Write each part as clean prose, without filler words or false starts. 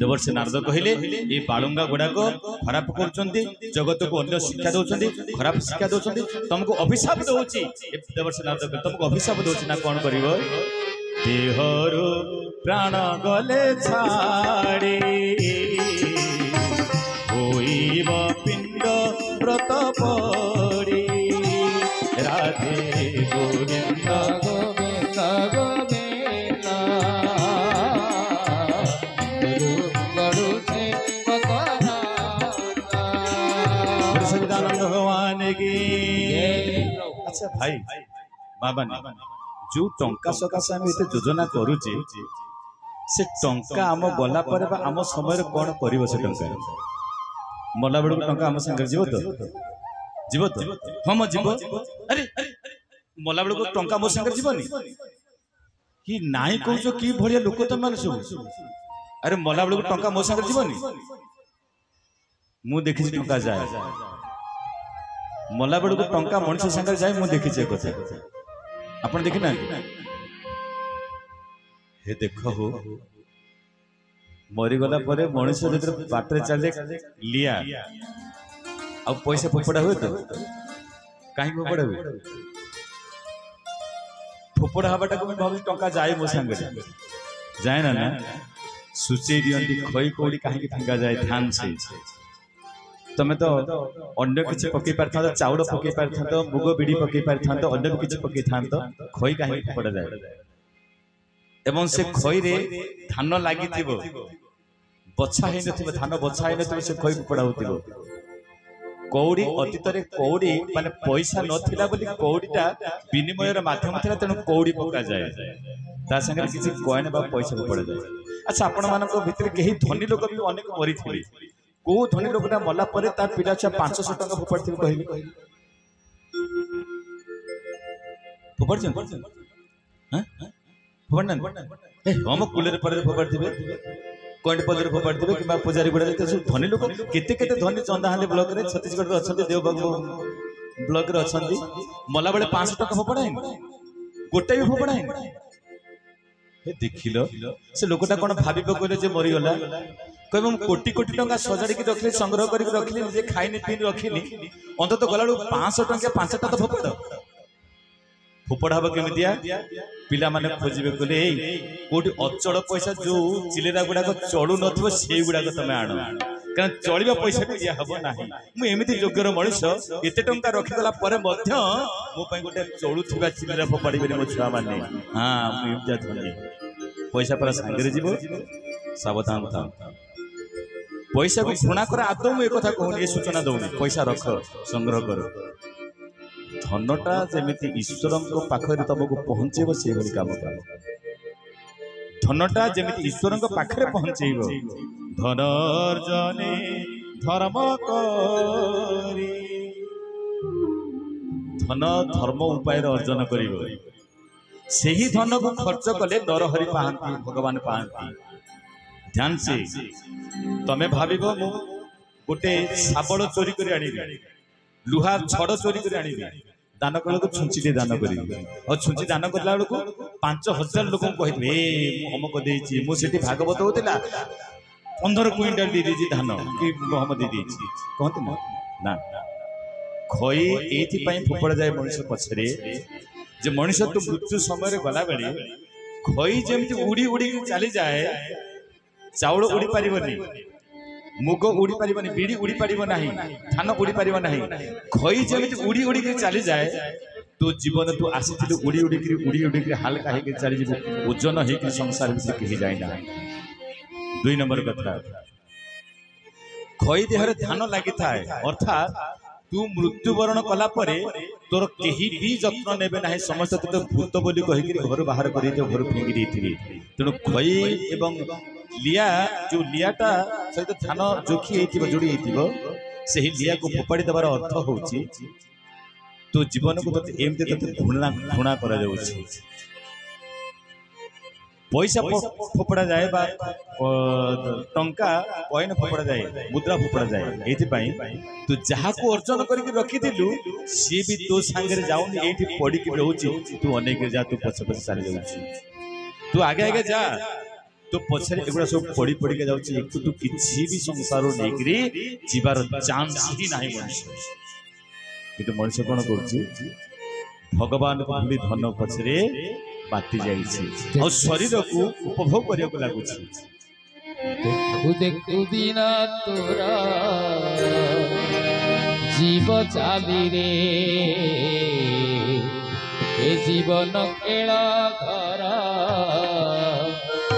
देवर्षि नारद कहले ये बालुंगा गुड़ाक खराब कर जगत को अन्य शिक्षा दौरान खराब शिक्षा दौरान तुमको अभिशाप दौची। देवर्षि नारद कहले तुमको अभिशाप दौची ना कौन कर देहर प्राण गले छाड़ी होइब पिंड व्रत पड़ी राधे गोविंद गोविंद गोविंद सच्चिदानंद भगवान की। अच्छा भाई बाबा जो टंका सकाशे आम ये योजना करुचे से टंका आम गला पर आम समय कौन कर टंका मला बेलू टंका आम सागर जीव तो जीव तो हाँ मो जीव अरे मला बेलू टंका मो सागर जीवनी कि नाई कौच कि भाया लोक तुम मैंने सब अरे मला बेलू टंका मो सागर जीवनी मु देखी टंका जाए मला बेलू टंका मनुष्य सागर जाए मुझे देखी कथा आप देखना हे देख हो मरीगला मनुष्य जो बाटर चले लिया आ पैसा फोपड़ा हुए तो कहीं फोपड़ा हुए फोपड़ा हवाटा को भाव टंका जाए मो सांगे जाए ना ना सूचे दियंती खई कौड़ी कहीं फिंगा जाए ध्यान से तमें तो अन्य किसी पकई पार था चाउल पकई पार था मुग बिड़ी पकई पार था अन्य किसी पकई था खई कहीं फोपड़ा जाए एवं से खई रे धान लगी बछा ही धान बछा ही से खई फोपड़ा हो कौड़ी अतीत कौड़ी माने पैसा नथिला बोली कौड़ीटा विनिमय माध्यम था तेणु कौड़ी पका जाए ता संगे किसी कॉइन बा पैसा फोपड़ा जाए। अच्छा आपण मानक भितर कहीं धनी लोक भी अनेक मरी थे को धनी लोकटा मला परे तार पिला छुआ 500 टका फोपाड़ी कहले फोपाड़ी हां फोपाड़न ए हम कुलर पर फोपाड़ी दिबे कोंड पदर फोपाड़ी दिबे कि पूजारी गुडा सब धनी लोक केते केते धनी चंदाहाली ब्लॉक रे छत्तीसगढ़ रे अछंती देवबाबू ब्लॉक रे अछंती मला बेले 500 टका फोपाड़ाई गोटे भी फोपाड़ाई हे देखिलो से लोकटा कोन भाबिबो कहले जे मरि गला कहबो कोटी कोटी टका सजाड़ी की रखली संग्रह करी रखली जे खाइनी पीनी रखिनी अंत तो गला 500 टका 5 टका तो फोपड़ फोपड़ा हबो केमितिया पिला माने खोजिबे कहले ए कोटी अचड़ पैसा जो चिलेरा गुडा को चढ़ू नथिबो सेई गुडा को तमे आनो कारण चलिबा पैसा को दिया हबो नाही मु एमिति योग्यर मनुष्य एते टंका रखि गला परे मध्य मो पई गोटे चढ़ुथिबा चिलेरा फोपाड़ी बेले मो छुआ माने हां मु इजा धनी पैसा पर सांगरे जीवो सावधान था पैसा को घृणा कर आदौ मुझे कथा कहूनी ये सूचना दौनी पैसा रख संग्रह कर धनटा जमी ईश्वर पाखे तुमको पहुंचेब से कम कर धनटा जमी ईश्वर पाखे पहुंचेब धनर्जने धर्म करी धन धर्म उपाय अर्जन कर से ही धन को खर्च कले नरहरि पाती भगवान पाती ध्यान से तमें भाव गोटे शाबल चोरी कर लुहा छड़ चोरी कर दान कल छुंची दान कर छुंची दान कला बेलू 5000 लोक कहे अमक देती मुझे भागवत होता 15 क्विंटाल दे दी धान कि गहम दे कहते ना खई ये फोपड़ा जाए मनुष्य पछरे जे मनुष्य तो मृत्यु समय गला बेले खई जमी उड़ी उड़ी चली जाए चाउल उड़ी पारिबनी मुग उड़ी पारिबनी बिड़ी उड़ी पारिबो नाही धान उड़ी पारिबो नाही खई जमी उड़ी उड़ी चली जाए तो जीवन तू आसी उड़ी उड़ी हल्का होकर चली जीव ओजन होकर संसार में कहीं जाए ना। 2 नंबर कथा खई देहर धान लगी था अर्थात तू मृत्युवरण कला परे तोर केही भी जत्न नेबे नाही समस्त तो भूत बोली कहि घर बाहर करी घर फेंगी देथिबे तेणु खई एवं लिया जो लियाटा सहित धान जोखी जोड़ी से लिया को फोपाड़ी देवार अर्थ होची तो जीवन को एमती घृणा करा जाउछि पैसा फोपड़ा जाए बा टंका कॉइन फोपड़ा जाए मुद्रा फोपड़ा जाए एथिपाई तू जहा को अर्जन करके रखिथिलु सी भी तो सांगे जाउनी एठी पड़ी के रहउछि तू अनेक जा तू पछ पछ चली जाउछि तू आगे आगे जा तो पछरे एगुड़ा सब पड़ी पड़ी के जाउची एक तू किछि भी संसार नेकरी जीवार चांस ही नाही मनुष्य किंतु मनुष्य कोन करछि भगवान को भूली धन पछरे बाती जाइछि और शरीर को उपभोग करिया को लागुछि देखु देखु दिना तोरा जीव चाली रे ए जीवन खेला घर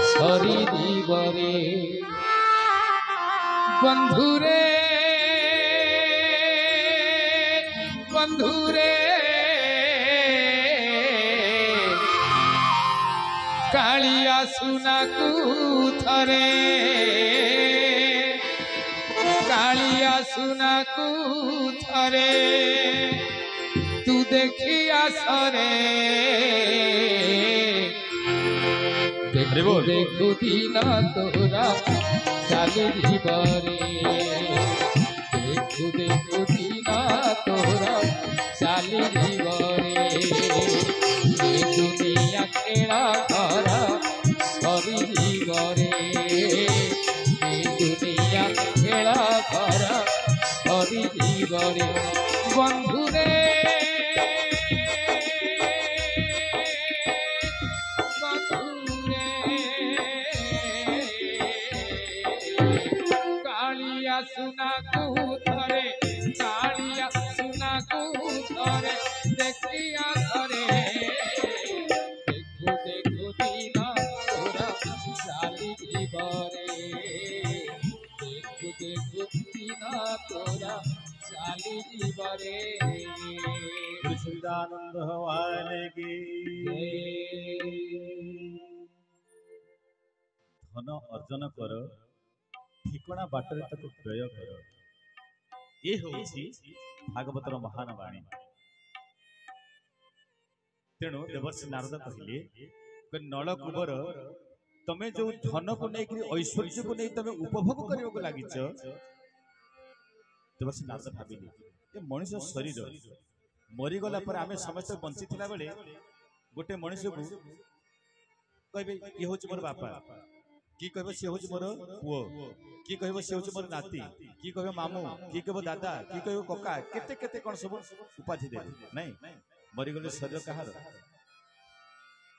सरी दीवरे बंधुरे बंधुरे कालिया सुना थरे कालिया सुना थरे तू देखिया सरे देखो देखो दीना तोरा चाली जीवरे देखो देखो दीना तोरा चाली जीवरे दुनिया खेला घर सरी जीवरे दुनिया खेला घर सरी जीवरे बंधुरे कालिया सुना थरे कालिया सुना थरे देखिया थरे देखो देखो दीना तोरा चाली जीवरे देखो देखो दीना तोरा चाली जीवरे सच्चिदानंद भगवान की धन अर्जन कर ठिकणा बाटर ताको प्रयोग कर ये होछि भागवतर महान वाणी तेणु देवर्षि नारद कहले नलकुबर तमे जो धन को नहीं ऐश्वर्य को नहीं तमे उपभोग करने को लगिच देवर्षि नारद भाविले ये मनुष्य शरीर मरीगला पर आमे समस्त बंची थिला बेले गोटे मनुष्य को कहबे ये होछि मोर बापा की कहबे से होछि मोर पुओ की कहबे से होछि मोर नाती की कहबे मामू की कहबे दादा की कहबे कका केते केते कोन सब उपाधि दे नहीं मरीगले शरीर कहार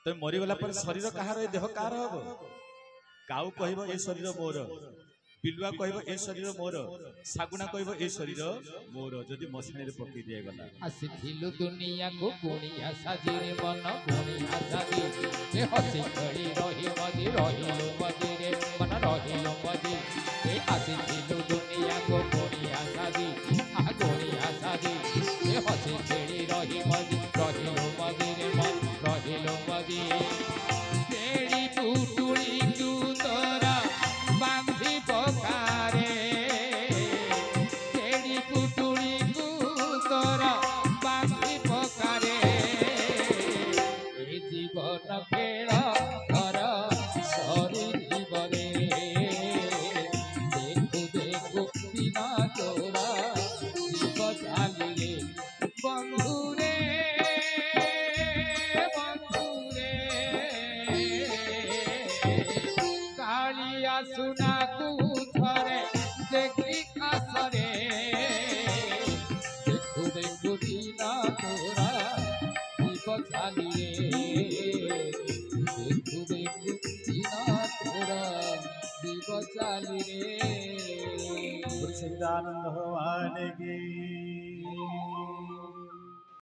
तो मरीगला पर शरीर कहार देह कहार हबो काउ कहबो ए शरीर मोर पिलुआ कहबो ए शरीर मोर सागुना कहबो ए शरीर मोर जदि मसणी रे पकई दिया गला आसिथिलु दुनिया को गुणिया साजिरे मन गुणिया साजी ए हसी खेली रही मजी रहिलो मजी रे मन रहिलो मजी ए आसिथिलु दुनिया को गुणिया साजी आ गुणिया साजी ए हसी खेली रही मजी रहिलो मजी रे मन रहिलो मजी तेरी टूटुली तू तोरा बांधी पकारे तेरी पुटुली तू तोरा बांधी पकारे ए जीवन खेला घर सरी जीवरे देखु देखु बिना तोरा जीव चाली रे बंधुरे बंधुरे कालिया सुना थरे देखी आसरे देखु देखु दीना तोरा जीव चाली रे देखु देखु दीना तोरा जीव चाली रे सच्चिदानंद भगवान की